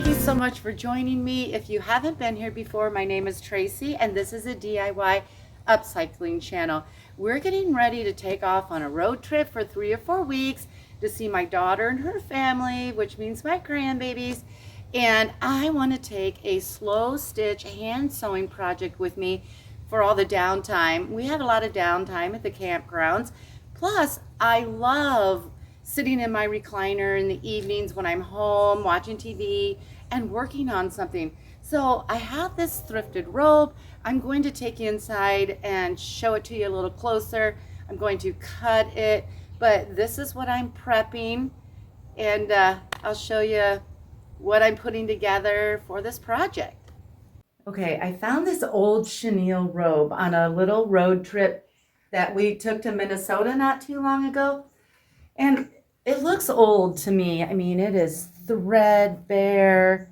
Thank you so much for joining me. If you haven't been here before, my name is Tracy and this is a DIY upcycling channel. We're getting ready to take off on a road trip for 3 or 4 weeks to see my daughter and her family, which means my grandbabies. And I want to take a slow stitch hand sewing project with me for all the downtime. We have a lot of downtime at the campgrounds. Plus, I love sitting in my recliner in the evenings when I'm home watching TV and working on something. So I have this thrifted robe. I'm going to take you inside and show it to you a little closer. I'm going to cut it, but this is what I'm prepping, and I'll show you what I'm putting together for this project. Okay, I found this old chenille robe on a little road trip that we took to Minnesota not too long ago. And it looks old to me. I mean, it is threadbare.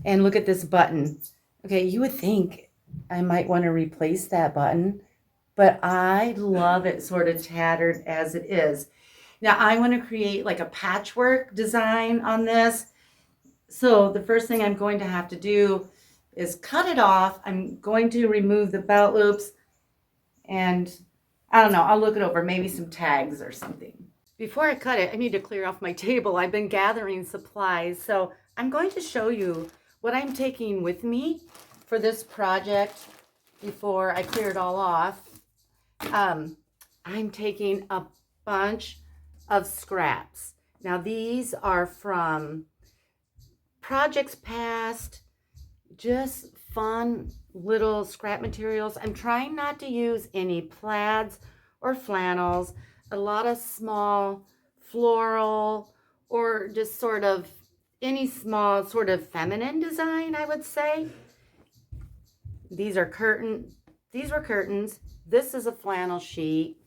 And look at this button. Okay, you would think I might want to replace that button, but I love it sort of tattered as it is. Now, I want to create like a patchwork design on this. So the first thing I'm going to have to do is cut it off. I'm going to remove the belt loops, and I don't know, I'll look it over, maybe some tags or something. Before I cut it, I need to clear off my table. I've been gathering supplies, so I'm going to show you what I'm taking with me for this project before I clear it all off. I'm taking a bunch of scraps. Now these are from projects past, just fun little scrap materials. I'm trying not to use any plaids or flannels. A lot of small floral or just sort of any small sort of feminine design, I would say. These were curtains. This is a flannel sheet.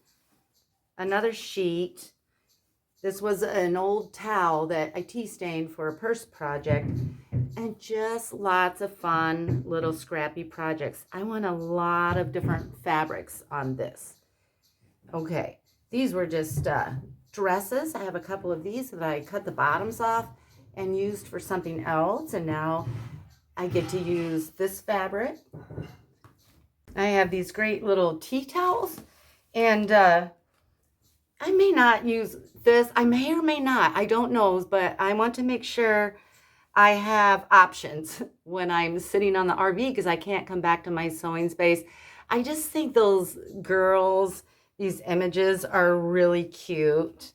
Another sheet. This was an old towel that I tea stained for a purse project. And just lots of fun little scrappy projects. I want a lot of different fabrics on this. Okay. These were just dresses. I have a couple of these that I cut the bottoms off and used for something else. And now I get to use this fabric. I have these great little tea towels. And I may not use this. I may or may not. I don't know. But I want to make sure I have options when I'm sitting on the RV because I can't come back to my sewing space. I just think those girls, these images are really cute.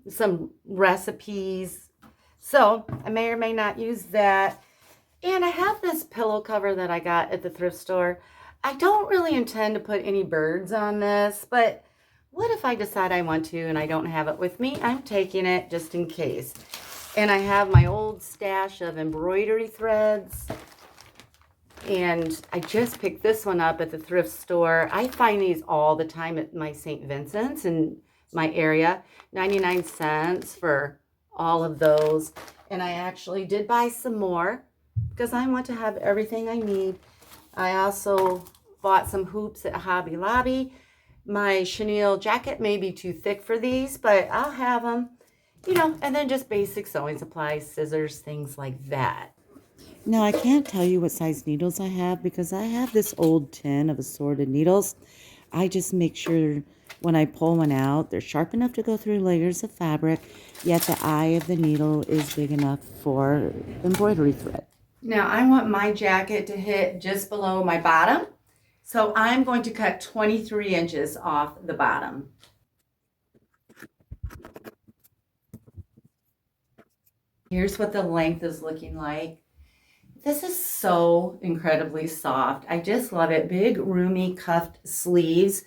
Some recipes. So I may or may not use that. And I have this pillow cover that I got at the thrift store. I don't really intend to put any birds on this, but what if I decide I want to and I don't have it with me? I'm taking it just in case. And I have my old stash of embroidery threads. And I just picked this one up at the thrift store. I find these all the time at my St. Vincent's in my area. 99 cents for all of those. And I actually did buy some more because I want to have everything I need. I also bought some hoops at Hobby Lobby. My chenille jacket may be too thick for these, but I'll have them. You know, and then just basic sewing supplies, scissors, things like that. Now, I can't tell you what size needles I have because I have this old tin of assorted needles. I just make sure when I pull one out, they're sharp enough to go through layers of fabric, yet the eye of the needle is big enough for embroidery thread. Now, I want my jacket to hit just below my bottom, so I'm going to cut 23 inches off the bottom. Here's what the length is looking like. This is so incredibly soft. I just love it. Big, roomy, cuffed sleeves.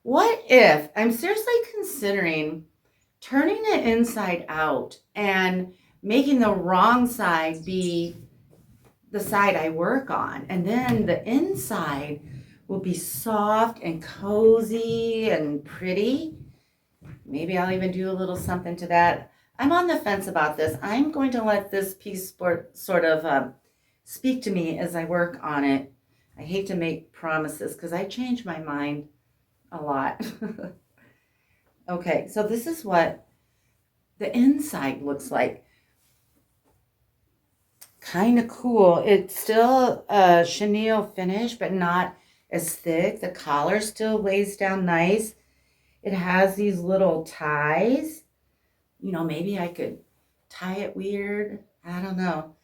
What if, I'm seriously considering turning it inside out and making the wrong side be the side I work on. And then the inside will be soft and cozy and pretty. Maybe I'll even do a little something to that. I'm on the fence about this. I'm going to let this piece sort of speak to me as I work on it. I hate to make promises because I change my mind a lot. Okay, so this is what the inside looks like. kind of cool. It's still a chenille finish, but not as thick. The collar still weighs down nice. It has these little ties. You know, maybe I could tie it weird. I don't know.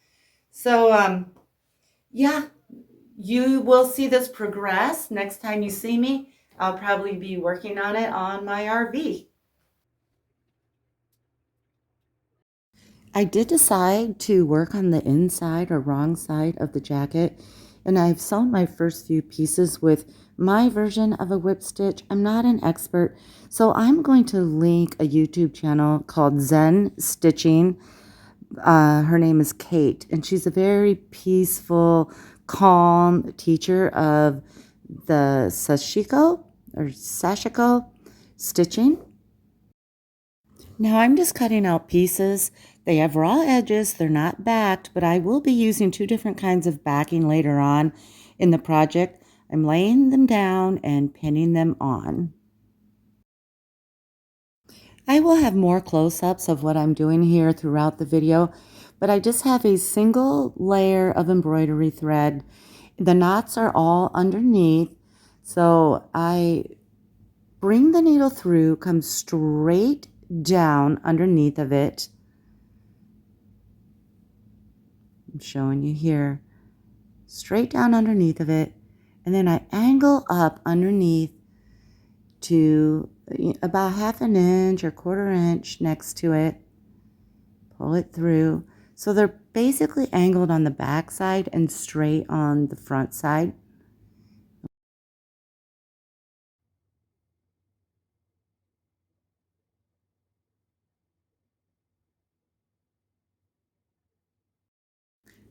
So, yeah, you will see this progress. Next time you see me, I'll probably be working on it on my RV. I did decide to work on the inside or wrong side of the jacket, and I've sewn my first few pieces with my version of a whip stitch. I'm not an expert, so I'm going to link a YouTube channel called Zen Stitching. Her name is Kate, and she's a very peaceful, calm teacher of the sashiko stitching. Now I'm just cutting out pieces. They have raw edges, they're not backed, but I will be using two different kinds of backing later on in the project. I'm laying them down and pinning them on. I will have more close-ups of what I'm doing here throughout the video, but I just have a single layer of embroidery thread. The knots are all underneath, so I bring the needle through, come straight down underneath of it. I'm showing you here. Straight down underneath of it, and then I angle up underneath to about 1/2 inch or 1/4 inch next to it. Pull it through. So they're basically angled on the back side and straight on the front side.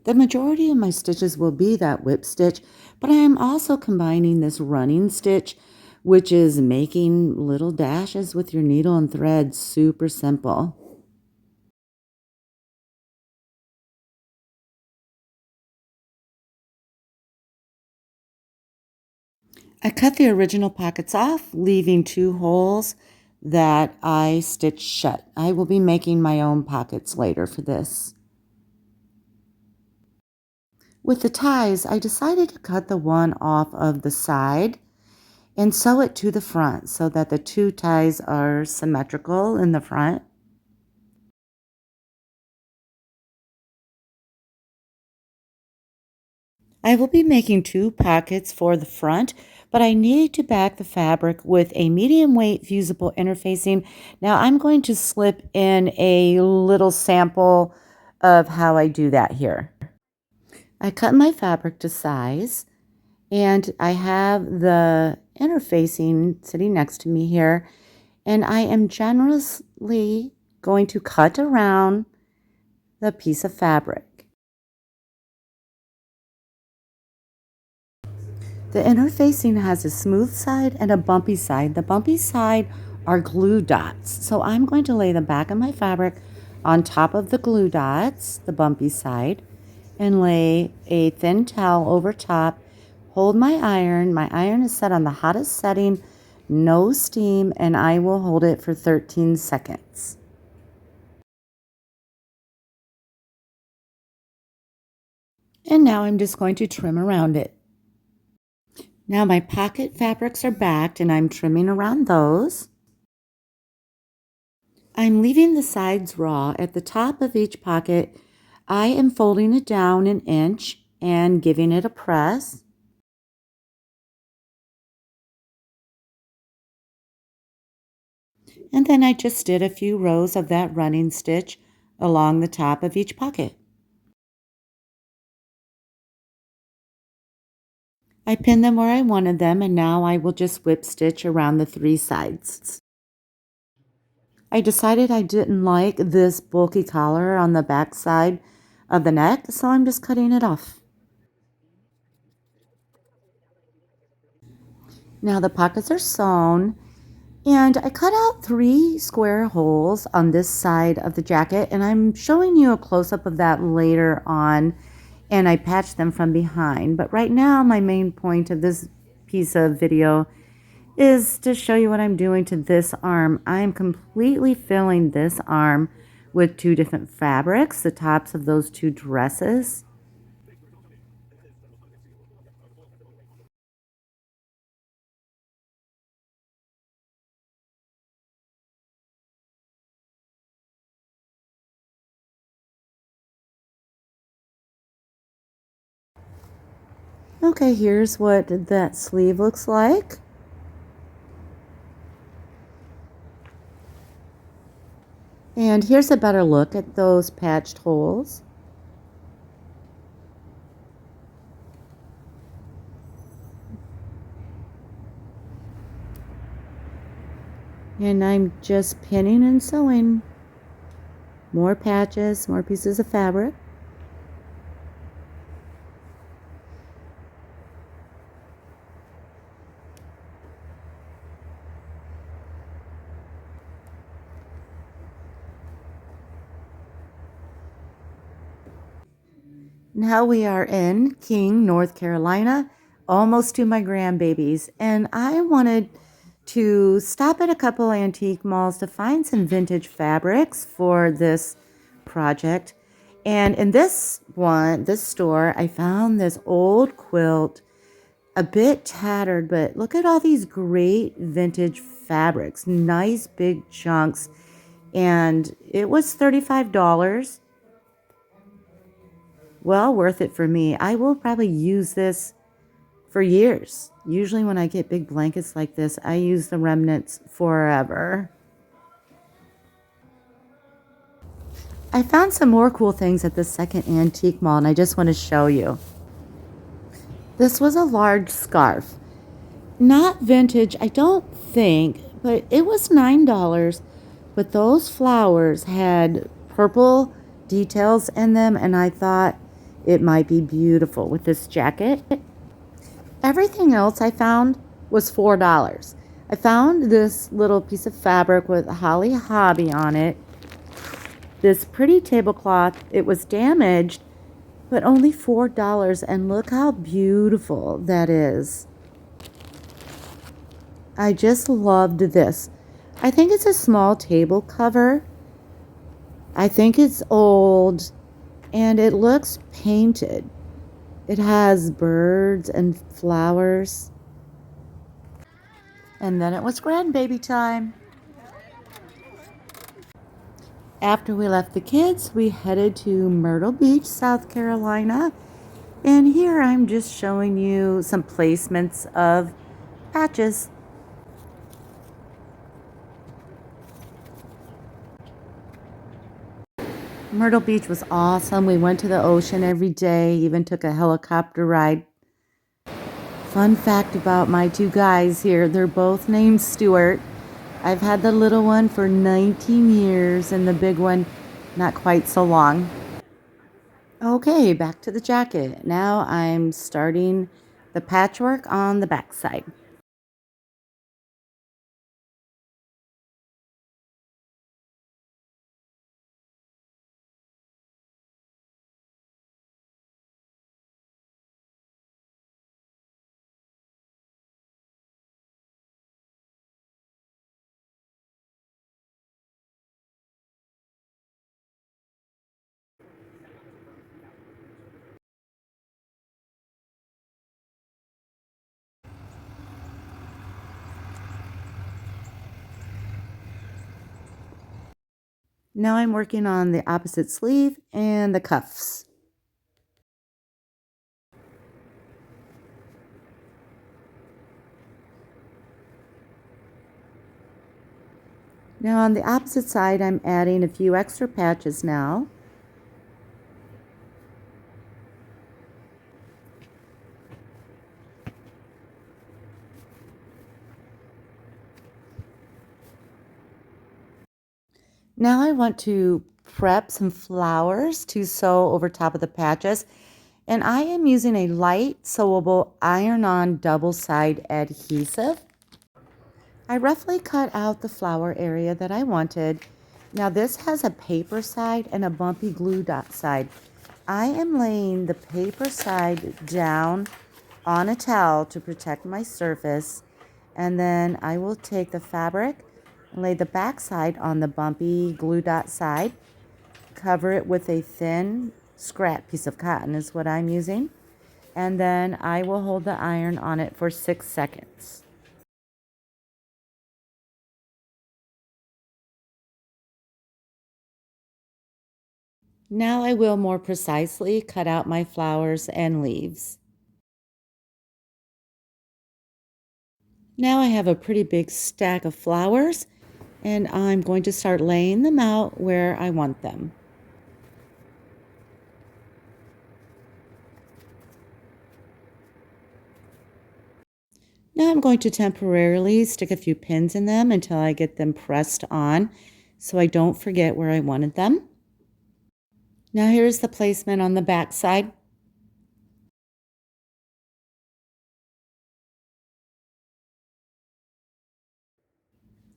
The majority of my stitches will be that whip stitch, but I am also combining this running stitch, which is making little dashes with your needle and thread. Super simple. I cut the original pockets off, leaving 2 holes that I stitched shut. I will be making my own pockets later for this. With the ties, I decided to cut the one off of the side and sew it to the front so that the 2 ties are symmetrical in the front. I will be making 2 pockets for the front, but I need to back the fabric with a medium weight fusible interfacing. Now I'm going to slip in a little sample of how I do that here. I cut my fabric to size, and I have the interfacing sitting next to me here, and I am generously going to cut around the piece of fabric. The interfacing has a smooth side and a bumpy side. The bumpy side are glue dots, so I'm going to lay the back of my fabric on top of the glue dots, the bumpy side, and lay a thin towel over top. Hold my iron. My iron is set on the hottest setting, no steam, and I will hold it for 13 seconds. And now I'm just going to trim around it. Now my pocket fabrics are backed and I'm trimming around those. I'm leaving the sides raw. At the top of each pocket, I am folding it down 1 inch and giving it a press. And then I just did a few rows of that running stitch along the top of each pocket. I pinned them where I wanted them, and now I will just whip stitch around the 3 sides. I decided I didn't like this bulky collar on the back side of the neck, so I'm just cutting it off. Now the pockets are sewn, and I cut out 3 square holes on this side of the jacket, and I'm showing you a close-up of that later on, and I patched them from behind. But right now, my main point of this piece of video is to show you what I'm doing to this arm. I'm completely filling this arm with 2 different fabrics, the tops of those 2 dresses. Okay, here's what that sleeve looks like. And here's a better look at those patched holes. And I'm just pinning and sewing more patches, more pieces of fabric. Now we are in King, North Carolina, almost to my grandbabies, and I wanted to stop at a couple antique malls to find some vintage fabrics for this project. And in this store, I found this old quilt, a bit tattered, but look at all these great vintage fabrics, nice big chunks, and it was $35. Well worth it for me. I will probably use this for years. Usually when I get big blankets like this, I use the remnants forever. I found some more cool things at the second antique mall, and I just want to show you. This was a large scarf. Not vintage, I don't think, but it was $9. But those flowers had purple details in them, and I thought it might be beautiful with this jacket. Everything else I found was $4. I found this little piece of fabric with a Holly Hobby on it. This pretty tablecloth. It was damaged, but only $4. And look how beautiful that is. I just loved this. I think it's a small table cover. I think it's old, and it looks painted. It has birds and flowers. And then it was grandbaby time. After we left the kids, we headed to Myrtle Beach, South Carolina. And here I'm just showing you some placements of patches. Myrtle Beach was awesome. We went to the ocean every day, even took a helicopter ride. Fun fact about my two guys here, they're both named Stuart. I've had the little one for 19 years and the big one not quite so long. Okay, back to the jacket. Now I'm starting the patchwork on the back side. Now I'm working on the opposite sleeve and the cuffs. Now on the opposite side, I'm adding a few extra patches now. Now I want to prep some flowers to sew over top of the patches. And I am using a light sewable iron-on double-side adhesive. I roughly cut out the flower area that I wanted. Now this has a paper side and a bumpy glue dot side. I am laying the paper side down on a towel to protect my surface, and then I will take the fabric and lay the back side on the bumpy glue dot side, cover it with a thin scrap piece of cotton is what I'm using, and then I will hold the iron on it for 6 seconds. Now I will more precisely cut out my flowers and leaves. Now I have a pretty big stack of flowers, and I'm going to start laying them out where I want them. Now I'm going to temporarily stick a few pins in them until I get them pressed on so I don't forget where I wanted them. Now here's the placement on the back side.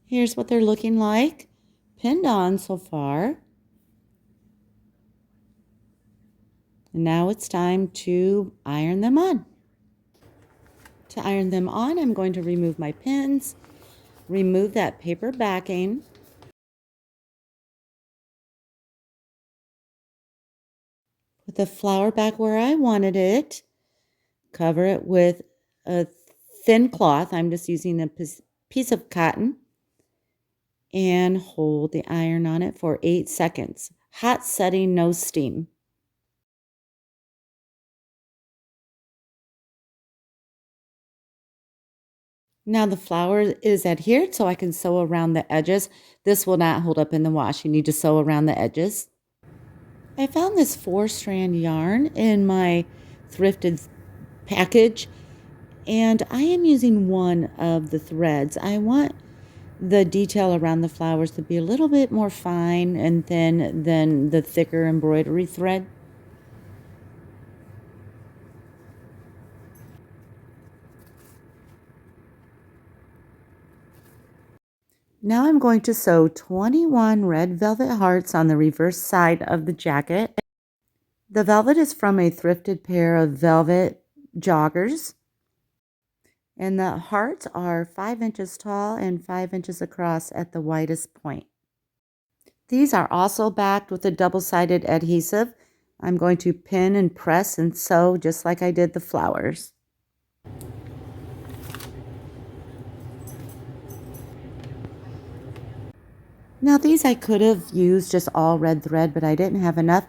Here's what they're looking like, pinned on so far. And now it's time to iron them on. To iron them on, I'm going to remove my pins, remove that paper backing, put the flower back where I wanted it, cover it with a thin cloth. I'm just using a piece of cotton, and hold the iron on it for 8 seconds. Hot setting, no steam. Now the flower is adhered, so I can sew around the edges. This will not hold up in the wash. You need to sew around the edges. I found this 4-strand yarn in my thrifted package, and I am using one of the threads. I want the detail around the flowers to be a little bit more fine and thin than the thicker embroidery thread. Now I'm going to sew 21 red velvet hearts on the reverse side of the jacket. The velvet is from a thrifted pair of velvet joggers. And the hearts are 5 inches tall and 5 inches across at the widest point. These are also backed with a double-sided adhesive. I'm going to pin and press and sew just like I did the flowers. Now these I could have used just all red thread, but I didn't have enough.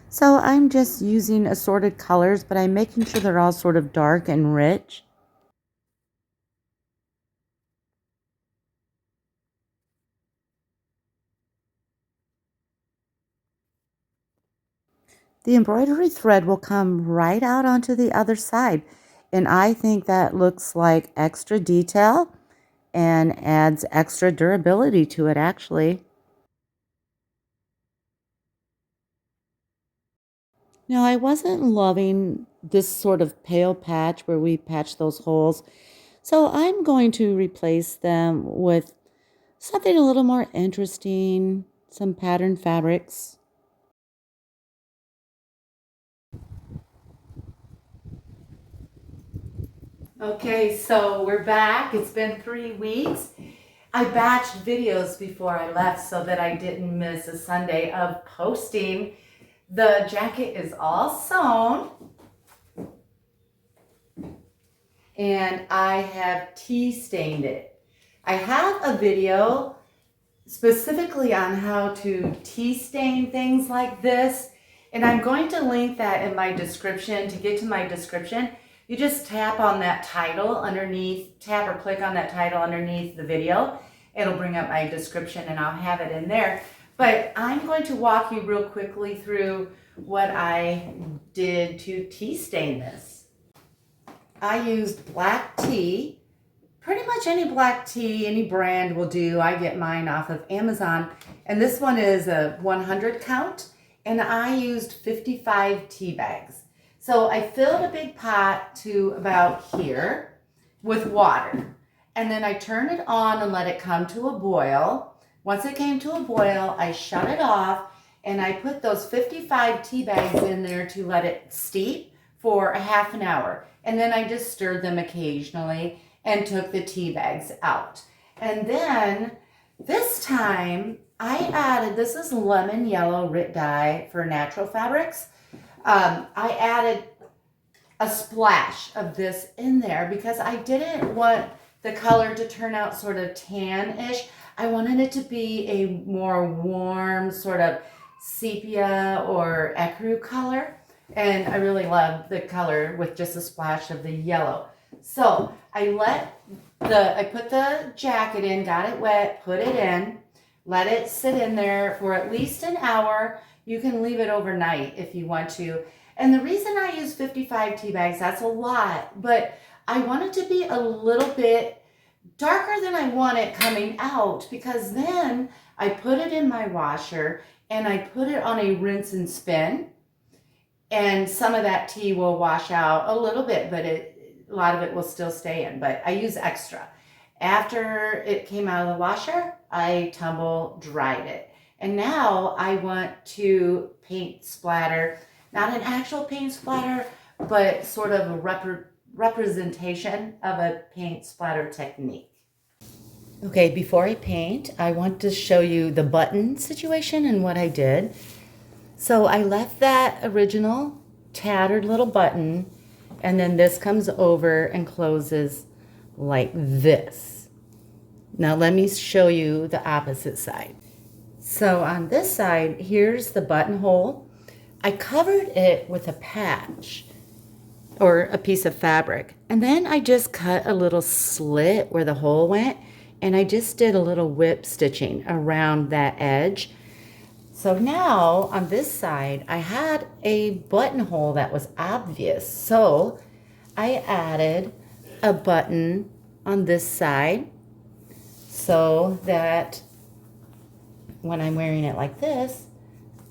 So I'm just using assorted colors, but I'm making sure they're all sort of dark and rich. The embroidery thread will come right out onto the other side. And I think that looks like extra detail and adds extra durability to it, actually. Now, I wasn't loving this sort of pale patch where we patch those holes, so I'm going to replace them with something a little more interesting, some pattern fabrics. Okay, so we're back. It's been 3 weeks. I batched videos before I left so that I didn't miss a Sunday of posting. The jacket is all sewn, and I have tea stained it. I have a video specifically on how to tea stain things like this, and I'm going to link that in my description. To get to my description, you just tap on that title underneath, tap or click on that title underneath the video. It'll bring up my description and I'll have it in there. But I'm going to walk you real quickly through what I did to tea stain this. I used black tea. Pretty much any black tea, any brand will do. I get mine off of Amazon. And this one is a 100 count. And I used 55 tea bags. So I filled a big pot to about here with water. And then I turned it on and let it come to a boil. Once it came to a boil, I shut it off and I put those 55 tea bags in there to let it steep for a half an hour. And then I just stirred them occasionally and took the tea bags out. And then this time I added, this is lemon yellow Rit dye for natural fabrics. I added a splash of this in there because I didn't want the color to turn out sort of tan-ish. I wanted it to be a more warm sort of sepia or ecru color. And I really love the color with just a splash of the yellow. So I let I put the jacket in, got it wet, put it in, let it sit in there for at least an hour. You can leave it overnight if you want to. And the reason I use 55 tea bags, that's a lot, but I want it to be a little bit darker than I want it coming out, because then I put it in my washer and I put it on a rinse and spin, and some of that tea will wash out a little bit, but a lot of it will still stay in, but I use extra. After it came out of the washer, I tumble dried it. And now I want to paint splatter, not an actual paint splatter, but sort of a representation of a paint splatter technique. Okay, before I paint, I want to show you the button situation and what I did. So I left that original tattered little button, and then this comes over and closes like this. Now let me show you the opposite side. So on this side, here's the buttonhole. I covered it with a patch or a piece of fabric, and then I just cut a little slit where the hole went, and I just did a little whip stitching around that edge. So now on this side, I had a buttonhole that was obvious. So I added a button on this side so that when I'm wearing it like this,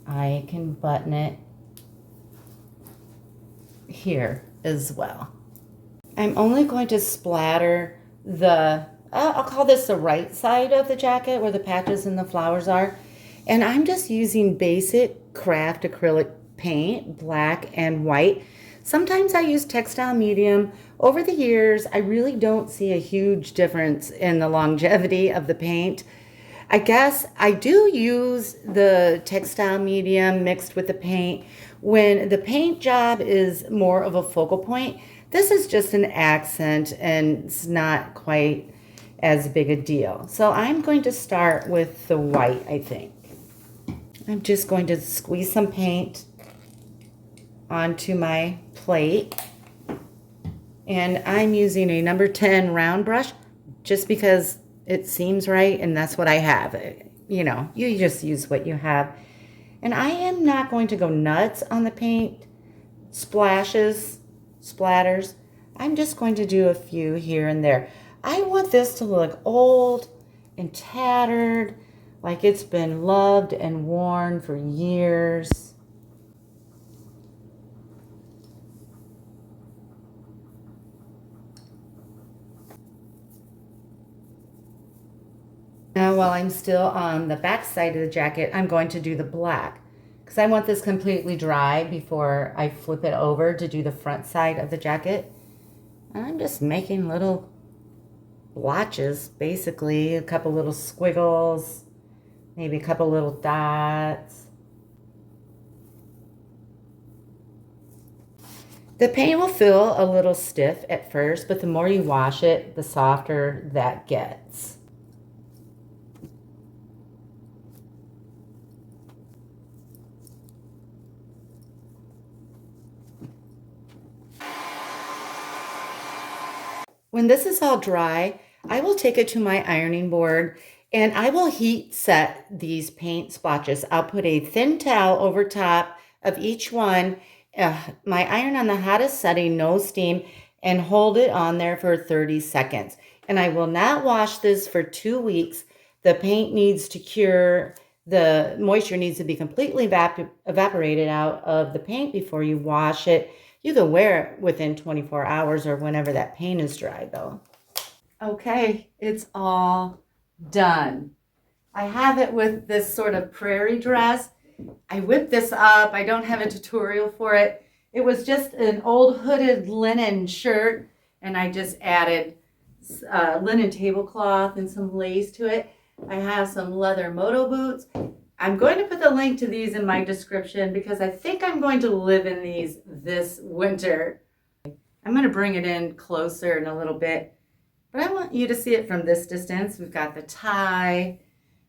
I can button it here as well. I'm only going to splatter I'll call this the right side of the jacket where the patches and the flowers are. And I'm just using basic craft acrylic paint, black and white. Sometimes I use textile medium. Over the years, I really don't see a huge difference in the longevity of the paint. I guess I do use the textile medium mixed with the paint when the paint job is more of a focal point. This is just an accent and it's not quite as big a deal. So I'm going to start with the white, I think. I'm just going to squeeze some paint onto my plate. And I'm using a number 10 round brush just because it seems right and that's what I have. You know, you just use what you have. And I am not going to go nuts on the paint splatters. I'm just going to do a few here and there. I want this to look old and tattered, like it's been loved and worn for years. Now, while I'm still on the back side of the jacket, I'm going to do the black because I want this completely dry before I flip it over to do the front side of the jacket. And I'm just making little blotches, basically, a couple little squiggles, maybe a couple little dots. The paint will feel a little stiff at first, but the more you wash it, the softer that gets. When this is all dry, I will take it to my ironing board and I will heat set these paint splotches. I'll put a thin towel over top of each one, my iron on the hottest setting, no steam, and hold it on there for 30 seconds. And I will not wash this for 2 weeks. The paint needs to cure. The moisture needs to be completely evaporated out of the paint before you wash it. You can wear it within 24 hours or whenever that paint is dry, though. Okay, it's all done. I have it with this sort of prairie dress. I whipped this up. I don't have a tutorial for it. It was just an old hooded linen shirt, and I just added linen tablecloth and some lace to it. I have some leather moto boots. I'm going to put the link to these in my description because I think I'm going to live in these this winter. I'm going to bring it in closer in a little bit, but I want you to see it from this distance. We've got the tie,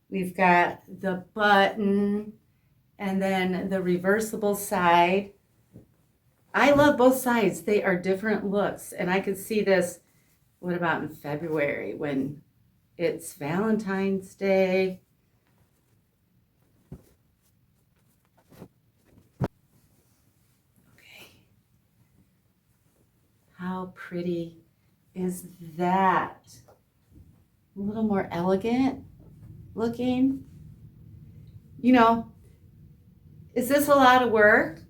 we've got the button, and then the reversible side. I love both sides. They are different looks, and I could see this What about in February when it's Valentine's Day? Okay. How pretty is that? A little more elegant looking. You know, is this a lot of work?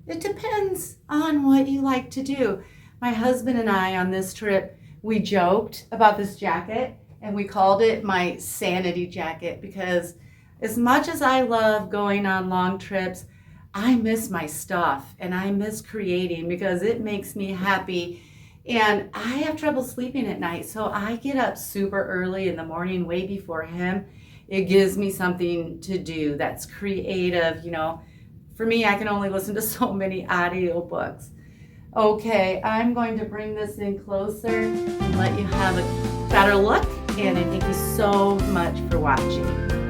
It depends on what you like to do. My husband and I on this trip, we joked about this jacket and we called it my sanity jacket because as much as I love going on long trips, I miss my stuff and I miss creating because it makes me happy. And I have trouble sleeping at night, so I get up super early in the morning, way before him. It gives me something to do that's creative, you know. For me, I can only listen to so many audiobooks. Okay, I'm going to bring this in closer and let you have a better look. And I thank you so much for watching.